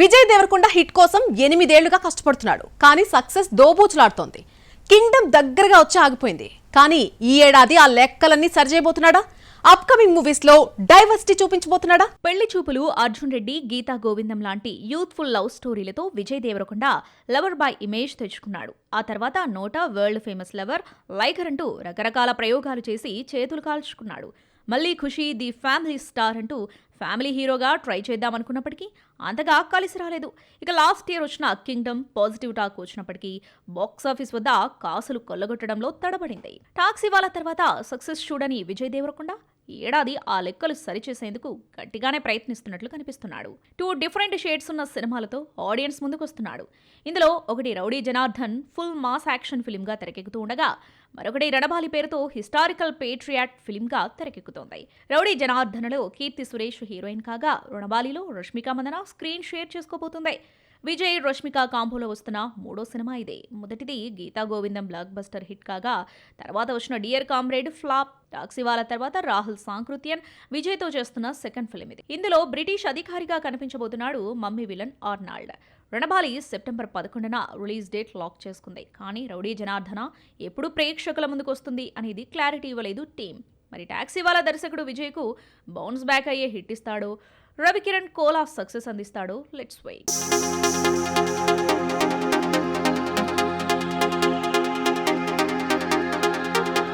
Vijay Devarakonda hit కోసం 8 ఏళ్లుగా కష్టపడుతున్నాడు. కానీ సక్సెస్ దోబూచులాడుతోంది. కింగ్డమ్ దగ్గరగా వచ్చి ఆగిపోయింది. కానీ ఈ ఏడాది ఆ లెక్కలన్నీ సరిచేయబోతున్నాడా? అప్కమింగ్ మూవీస్ లో డైవర్సిటీ చూపించబోతున్నాడా? పెళ్లి చూపులు, అర్జున్ రెడ్డి, గీతా గోవిందం లాంటి యూత్ఫుల్ లవ్ స్టోరీలతో Vijay Deverakonda lover boy image తెచ్చుకున్నాడు. ఆ తర్వాత NOTA, world famous lover, Liger అంటూ రకరకాల ప్రయోగాలు చేసి చేతులు కాల్చుకున్నాడు. మళ్లీ ఖుషి, ది ఫ్యామిలీ స్టార్ అంటూ ఫ్యామిలీ హీరోగా ట్రై చేద్దామనుకున్నప్పటికీ అంతగా కలిసి రాలేదు. ఇక లాస్ట్ ఇయర్ వచ్చిన కింగ్డమ్ పాజిటివ్ టాక్ వచ్చినప్పటికీ బాక్సాఫీస్ వద్ద కాసులు కొల్లగొట్టడంలో తడబడింది. టాక్స్ ఇవాళ తర్వాత సక్సెస్ చూడని విజయ్ దేవరకొండ ఈ ఏడాది ఆ లెక్కలు సరిచేసేందుకు గట్టిగానే ప్రయత్నిస్తున్నట్లు కనిపిస్తున్నాడు. 2 డిఫరెంట్ షేడ్స్ ఉన్న సినిమాలతో ఆడియన్స్ ముందుకొస్తున్నాడు. ఇందులో ఒకటి rowdy Janardhan full mass action film గా తెరకెక్కుతూ ఉండగా, మరొకటి రణబాలి పేరుతో హిస్టారికల్ పేట్రియాట్ ఫిల్మ్ గా తెరకెక్కుతోంది. రౌడీ జనార్దన్లో కీర్తి సురేష్ హీరోయిన్ కాగా, రణబాలిలో రష్మిక మందన స్క్రీన్ షేర్ చేసుకోబోతుంది. విజయ్, రష్మిక కాంబోలో వస్తున్న 3వ సినిమా ఇదే. మొదటిది గీతా గోవిందం బ్లాక్ బస్టర్ హిట్ కాగా, తర్వాత వచ్చిన డియర్ కామ్రేడ్ ఫ్లాప్. టాక్సివాల తర్వాత రాహుల్ సాంకృత్యన్ విజయ్తో చేస్తున్న సెకండ్ ఫిల్మ్ ఇది. ఇందులో బ్రిటిష్ అధికారిగా కనిపించబోతున్నాడు Mummy villain Arnold. Ranabaali September 11న రిలీజ్ డేట్ లాక్ చేసుకుంది. కానీ రౌడీ జనార్దన ఎప్పుడు ప్రేక్షకుల ముందుకు వస్తుంది అనేది క్లారిటీ ఇవ్వలేదు టీం. మరి టాక్సీవాలా దర్శకుడు విజయ్కు బౌన్స్ బ్యాక్ అయ్యే హిట్ ఇస్తాడో, రవికిరణ్ కోలా సక్సెస్ అందిస్తాడో, లెట్స్ వెయిట్.